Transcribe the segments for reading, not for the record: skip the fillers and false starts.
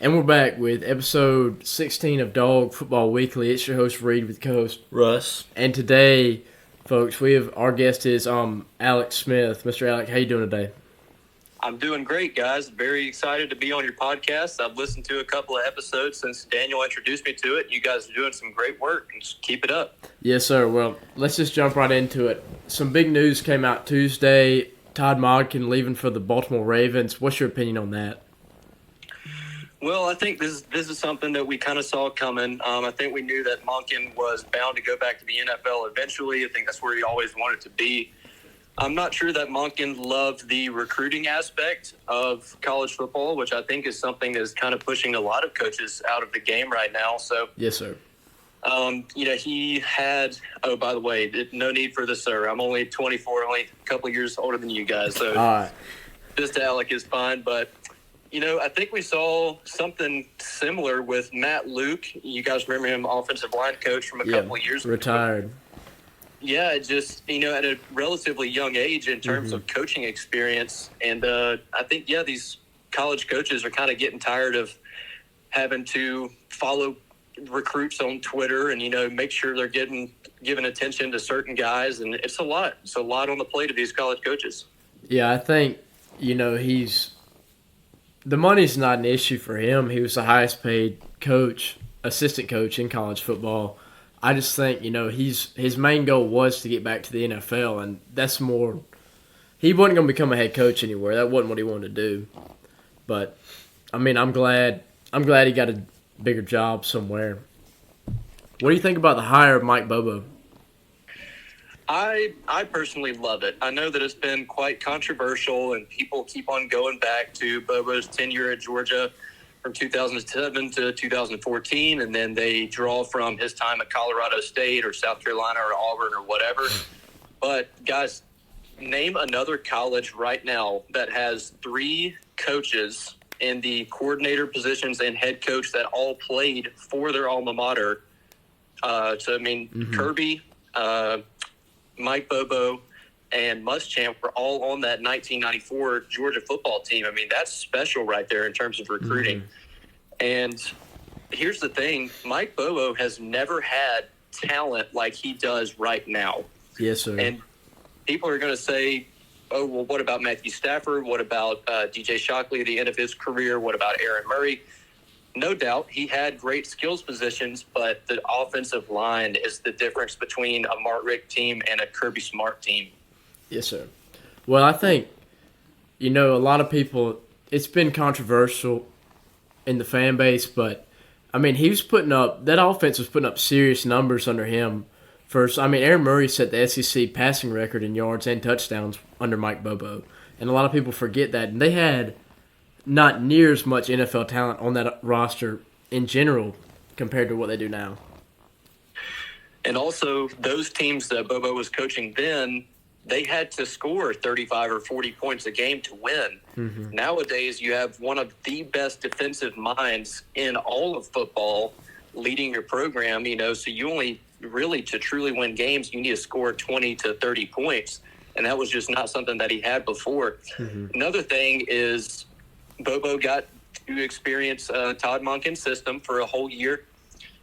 And we're back with episode 16 of Dog Football Weekly. It's your host, Reed, with co-host Russ. And today, folks, our guest is Alec Smith. Mr. Alec, how you doing today? I'm doing great, guys. Very excited to be on your podcast. I've listened to a couple of episodes since Daniel introduced me to it. You guys are doing some great work, and just keep it up. Yes, sir. Well, let's just jump right into it. Some big news came out Tuesday. Todd Monken leaving for the Baltimore Ravens. What's your opinion on that? Well, I think this is something that we kind of saw coming. I think we knew that Monken was bound to go back to the NFL eventually. I think that's where he always wanted to be. I'm not sure that Monken loved the recruiting aspect of college football, which I think is something that's kind of pushing a lot of coaches out of the game right now. So, yes, sir. He had, oh, by the way, no need for this, sir. I'm only 24, only a couple of years older than you guys. So, all right. Just Alec is fine. But, I think we saw something similar with Matt Luke. You guys remember him, offensive line coach from a couple of years ago. Retired. Yeah, just, at a relatively young age in terms of coaching experience. And I think, these college coaches are kind of getting tired of having to follow recruits on Twitter and, make sure they're giving attention to certain guys. And it's a lot. It's a lot on the plate of these college coaches. Yeah, I think, the money's not an issue for him. He was the highest paid assistant coach in college football. I just think, his main goal was to get back to the NFL, and that's more – he wasn't going to become a head coach anywhere. That wasn't what he wanted to do. But, I'm glad he got a bigger job somewhere. What do you think about the hire of Mike Bobo? I personally love it. I know that it's been quite controversial, and people keep on going back to Bobo's tenure at Georgia from 2007 to 2014, and then they draw from his time at Colorado State or South Carolina or Auburn or whatever. But, guys, name another college right now that has three coaches in the coordinator positions and head coach that all played for their alma mater. Kirby, Mike Bobo, and Muschamp were all on that 1994 Georgia football team. That's special right there in terms of recruiting. And here's the thing. Mike Bobo has never had talent like he does right now. Yes, sir. And people are going to say, oh, well, what about Matthew Stafford? What about DJ Shockley at the end of his career? What about Aaron Murray? No doubt he had great skills positions, but the offensive line is the difference between a Mark Richt team and a Kirby Smart team. Yes, sir. Well, I think, a lot of people, it's been controversial in the fan base, but, he was that offense was putting up serious numbers under him. First, Aaron Murray set the SEC passing record in yards and touchdowns under Mike Bobo, and a lot of people forget that. And they had not near as much NFL talent on that roster in general compared to what they do now. And also, those teams that Bobo was coaching then, they had to score 35 or 40 points a game to win. Nowadays, you have one of the best defensive minds in all of football leading your program, so you only really, to truly win games, you need to score 20 to 30 points. And that was just not something that he had before. Another thing is Bobo got to experience Todd Monken's system for a whole year.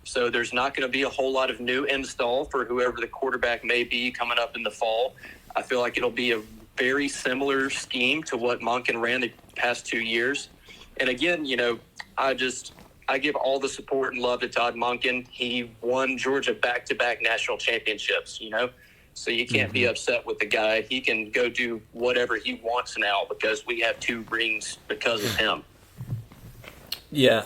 So there's not going to be a whole lot of new install for whoever the quarterback may be coming up in the fall. I feel like it'll be a very similar scheme to what Monken ran the past 2 years. And again, I give all the support and love to Todd Monken. He won Georgia back-to-back national championships, So you can't be upset with the guy. He can go do whatever he wants now because we have 2 rings because of him. Yeah.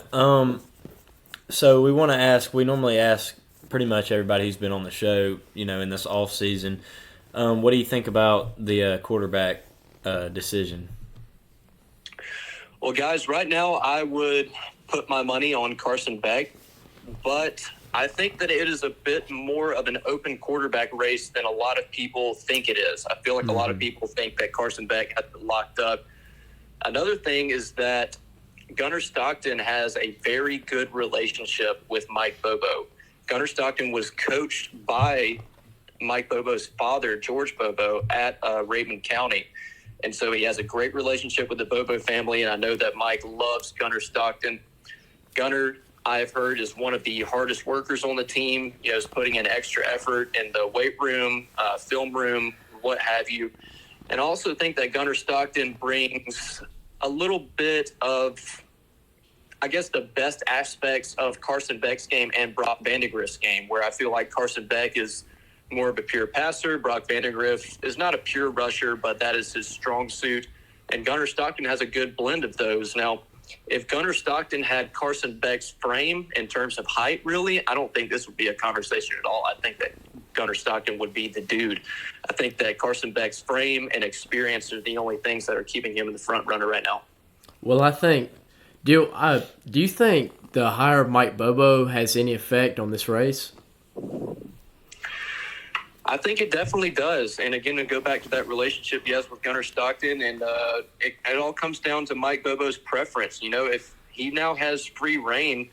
So we normally ask pretty much everybody who's been on the show, in this off season, what do you think about the quarterback decision? Well, guys, right now I would put my money on Carson Beck, but I think that it is a bit more of an open quarterback race than a lot of people think it is. I feel like a lot of people think that Carson Beck has it locked up. Another thing is that Gunnar Stockton has a very good relationship with Mike Bobo. Gunnar Stockton was coached by Mike Bobo's father, George Bobo, at Raven County. And so he has a great relationship with the Bobo family, and I know that Mike loves Gunnar Stockton. Gunner, I've heard, is one of the hardest workers on the team. Is putting in extra effort in the weight room, film room, what have you. And I also think that Gunner Stockton brings a little bit of, I guess, the best aspects of Carson Beck's game and Brock Vandegrift's game, where I feel like Carson Beck is more of a pure passer. Brock Vandegrift is not a pure rusher, but that is his strong suit. And Gunner Stockton has a good blend of those. Now, if Gunner Stockton had Carson Beck's frame in terms of height, really, I don't think this would be a conversation at all. I think that Gunner Stockton would be the dude. I think that Carson Beck's frame and experience are the only things that are keeping him in the front runner right now. Well, I think do you think the hire of Mike Bobo has any effect on this race? I think it definitely does. And again, to go back to that relationship he has with Gunner Stockton, and it all comes down to Mike Bobo's preference. If he now has free reign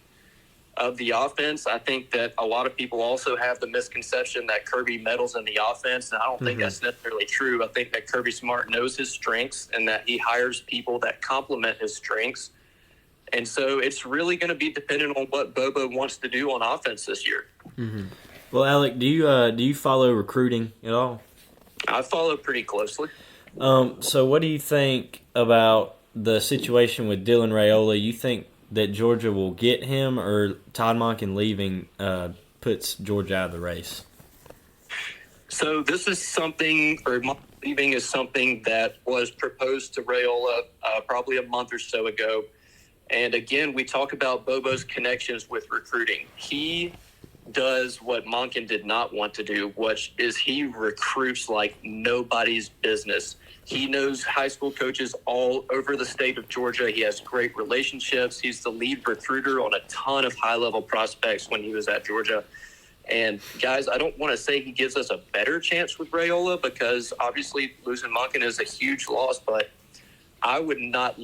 of the offense, I think that a lot of people also have the misconception that Kirby meddles in the offense, and I don't think that's necessarily true. I think that Kirby Smart knows his strengths and that he hires people that complement his strengths. And so it's really going to be dependent on what Bobo wants to do on offense this year. Mm-hmm. Well, Alec, do you follow recruiting at all? I follow pretty closely. So what do you think about the situation with Dylan Raiola? You think that Georgia will get him, or Todd Monken leaving puts Georgia out of the race? So this is something, or Monken leaving is something that was proposed to Raiola probably a month or so ago. And again, we talk about Bobo's connections with recruiting. He does what Monken did not want to do, which is he recruits like nobody's business. He knows high school coaches all over the state of Georgia. He has great relationships. He's the lead recruiter on a ton of high-level prospects when he was at Georgia. And, guys, I don't want to say he gives us a better chance with Raiola because, obviously, losing Monken is a huge loss, but I would not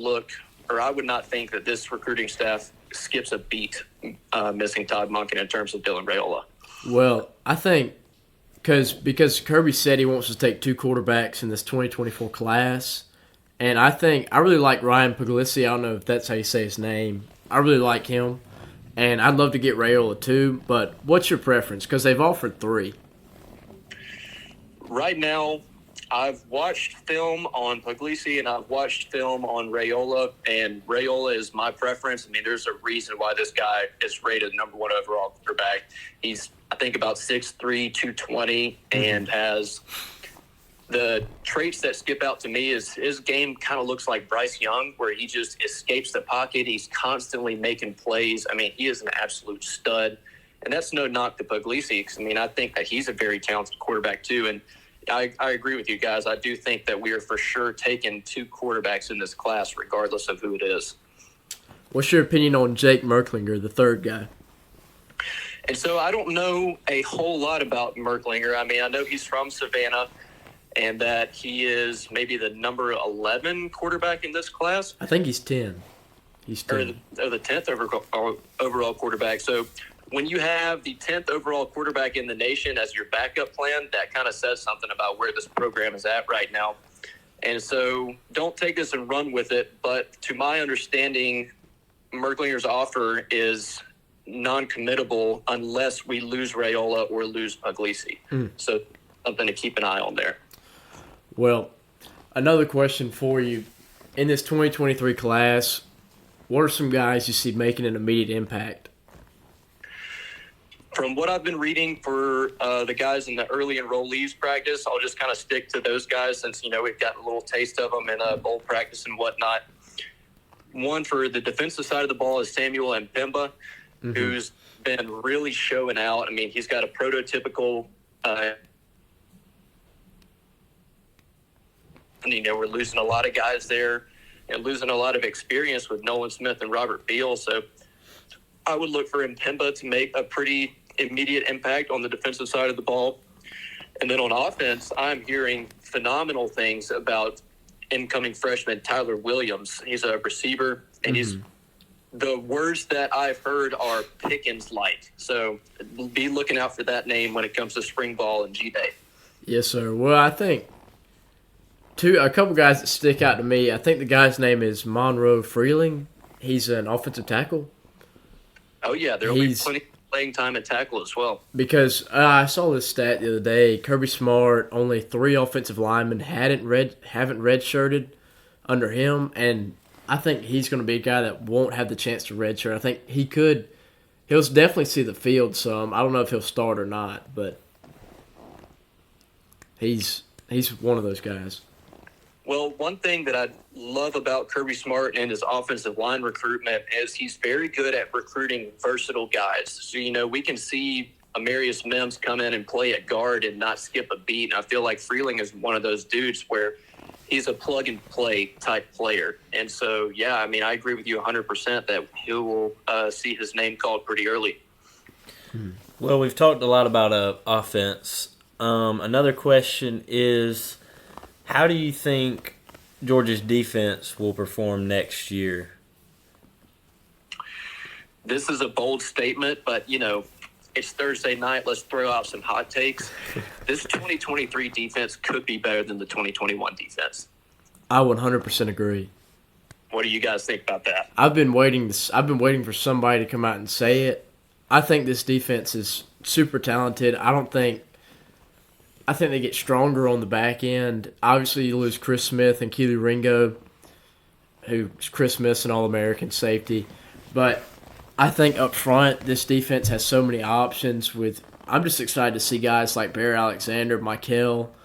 think that this recruiting staff skips a beat missing Todd Monken in terms of Dylan Raiola. Well, I think because Kirby said he wants to take 2 quarterbacks in this 2024 class, and I really like Ryan Puglisi. I don't know if that's how you say his name. I really like him, and I'd love to get Raiola too, but what's your preference? Because they've offered 3. Right now, I've watched film on Puglisi and I've watched film on Raiola, and Raiola is my preference. I mean, there's a reason why this guy is rated number 1 overall quarterback. He's, I think, about 6'3", 220, and has the traits that skip out to me is his game kind of looks like Bryce Young, where he just escapes the pocket. He's constantly making plays. I mean, he is an absolute stud, and that's no knock to Puglisi, because, I mean, I think that he's a very talented quarterback too, and I agree with you guys. I do think that we are for sure taking 2 quarterbacks in this class, regardless of who it is. What's your opinion on Jake Merklinger, the 3rd guy? And so I don't know a whole lot about Merklinger. I mean, I know he's from Savannah and that he is maybe the number 11 quarterback in this class. I think he's 10. He's 10. Or the 10th overall quarterback. So when you have the 10th overall quarterback in the nation as your backup plan, that kind of says something about where this program is at right now. And so don't take this and run with it. But to my understanding, Merklinger's offer is non-committable unless we lose Raiola or lose Puglisi. So something to keep an eye on there. Well, another question for you. In this 2023 class, what are some guys you see making an immediate impact? From what I've been reading for the guys in the early enrollees practice, I'll just kind of stick to those guys since, we've gotten a little taste of them in bowl practice and whatnot. One for the defensive side of the ball is Samuel Mpemba, who's been really showing out. I mean, he's got a prototypical we're losing a lot of guys there and losing a lot of experience with Nolan Smith and Robert Beal. So I would look for Mpemba to make a pretty immediate impact on the defensive side of the ball. And then on offense, I'm hearing phenomenal things about incoming freshman Tyler Williams. He's a receiver, and the words that I've heard are Pickens-like. So be looking out for that name when it comes to spring ball and G-Day. Yes, sir. Well, I think a couple guys that stick out to me. I think the guy's name is Monroe Freeling. He's an offensive tackle. Oh, yeah, there will be plenty of playing time at tackle as well. Because I saw this stat the other day. Kirby Smart, only 3 offensive linemen haven't redshirted under him, and I think he's going to be a guy that won't have the chance to redshirt. I think he'll definitely see the field some. I don't know if he'll start or not, but he's one of those guys. Well, one thing that I love about Kirby Smart and his offensive line recruitment is he's very good at recruiting versatile guys. So, we can see Amarius Mims come in and play at guard and not skip a beat. And I feel like Freeling is one of those dudes where he's a plug-and-play type player. And so, I agree with you 100% that he will see his name called pretty early. Well, we've talked a lot about offense. Another question is, how do you think Georgia's defense will perform next year? This is a bold statement, but, it's Thursday night. Let's throw out some hot takes. This 2023 defense could be better than the 2021 defense. I 100% agree. What do you guys think about that? I've been waiting for somebody to come out and say it. I think this defense is super talented. I think they get stronger on the back end. Obviously, you lose Chris Smith and Keely Ringo, who's Chris Smith's an All-American safety. But I think up front, this defense has so many options. I'm just excited to see guys like Bear Alexander, Michael,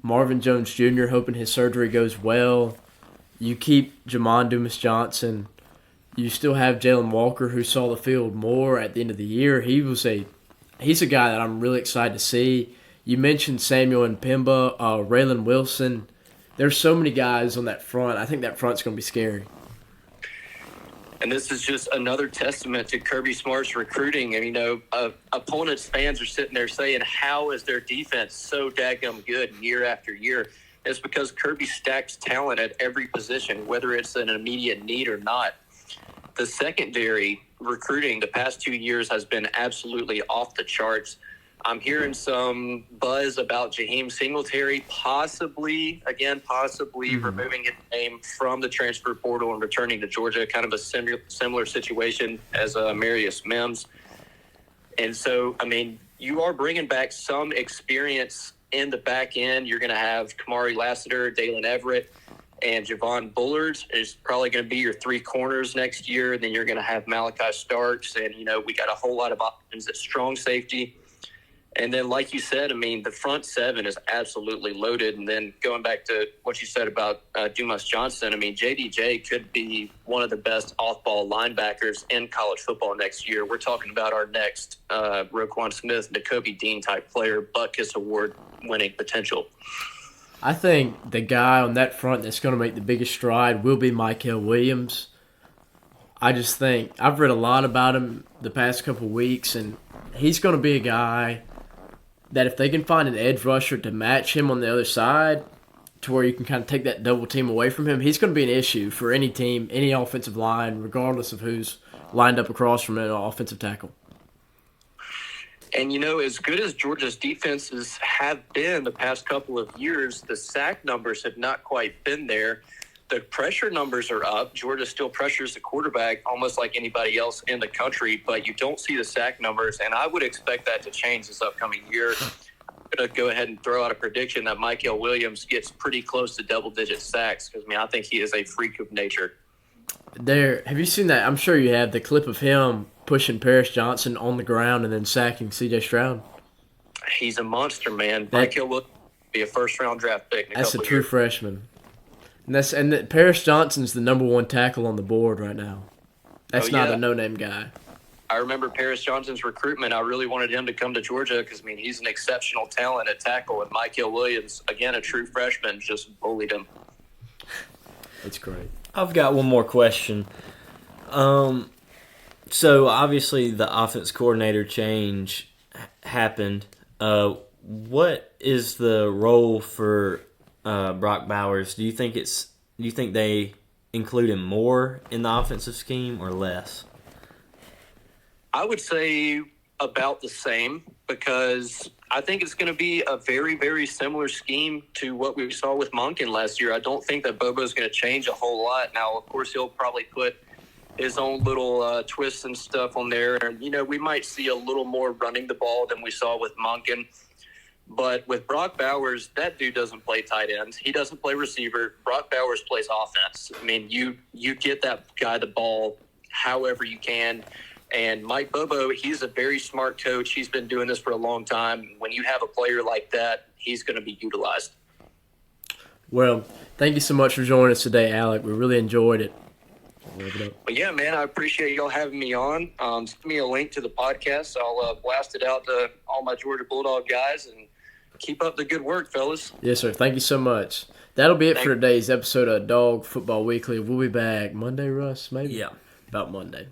Marvin Jones Jr., hoping his surgery goes well. You keep Jamon Dumas-Johnson. You still have Jalen Walker, who saw the field more at the end of the year. He's a guy that I'm really excited to see. You mentioned Samuel Mpemba, Raylan Wilson. There's so many guys on that front. I think that front's going to be scary. And this is just another testament to Kirby Smart's recruiting. And, opponents' fans are sitting there saying, how is their defense so daggum good year after year? It's because Kirby stacks talent at every position, whether it's an immediate need or not. The secondary recruiting the past 2 years has been absolutely off the charts. I'm hearing some buzz about Jaheim Singletary possibly removing his name from the transfer portal and returning to Georgia, kind of a similar situation as Amarius Mims. And so, you are bringing back some experience in the back end. You're going to have Kamari Lassiter, Dalen Everett, and Javon Bullard is probably going to be your 3 corners next year. Then you're going to have Malachi Starks, and, we got a whole lot of options at strong safety. And then, like you said, the front 7 is absolutely loaded. And then going back to what you said about Dumas-Johnson, JDJ could be one of the best off-ball linebackers in college football next year. We're talking about our next Roquan Smith, Nakobe Dean type player, Butkus Award winning potential. I think the guy on that front that's going to make the biggest stride will be Michael Williams. I just think I've read a lot about him the past couple weeks, and he's going to be a guy that if they can find an edge rusher to match him on the other side to where you can kind of take that double team away from him, he's going to be an issue for any team, any offensive line, regardless of who's lined up across from an offensive tackle. And, as good as Georgia's defenses have been the past couple of years, the sack numbers have not quite been there. The pressure numbers are up. Georgia still pressures the quarterback almost like anybody else in the country, but you don't see the sack numbers, and I would expect that to change this upcoming year. I'm going to go ahead and throw out a prediction that Michael Williams gets pretty close to double-digit sacks because, I think he is a freak of nature. Have you seen that? I'm sure you have the clip of him pushing Paris Johnson on the ground and then sacking C.J. Stroud. He's a monster, man. Michael will be a first-round draft pick in a That's a couple true years. freshman. And Paris Johnson's the number 1 tackle on the board right now. That's not a no-name guy. I remember Paris Johnson's recruitment. I really wanted him to come to Georgia because, he's an exceptional talent at tackle. And Michael Williams, again, a true freshman, just bullied him. It's great. I've got one more question. So, obviously, the offense coordinator change happened. What is the role for Brock Bowers? Do you think they include him more in the offensive scheme or less? I would say about the same because I think it's going to be a very, very similar scheme to what we saw with Monken last year. I don't think that Bobo is going to change a whole lot. Now, of course, he'll probably put his own little twists and stuff on there. And, we might see a little more running the ball than we saw with Monken. But with Brock Bowers, that dude doesn't play tight ends. He doesn't play receiver. Brock Bowers plays offense. I mean, you get that guy the ball however you can. And Mike Bobo, he's a very smart coach. He's been doing this for a long time. When you have a player like that, he's going to be utilized. Well, thank you so much for joining us today, Alec. We really enjoyed it. But yeah, man, I appreciate y'all having me on. Send me a link to the podcast. I'll blast it out to all my Georgia Bulldog guys, and keep up the good work, fellas. Yes, sir. Thank you so much. That'll be it for today's episode of Dog Football Weekly. We'll be back Monday, Russ, maybe? Yeah. About Monday.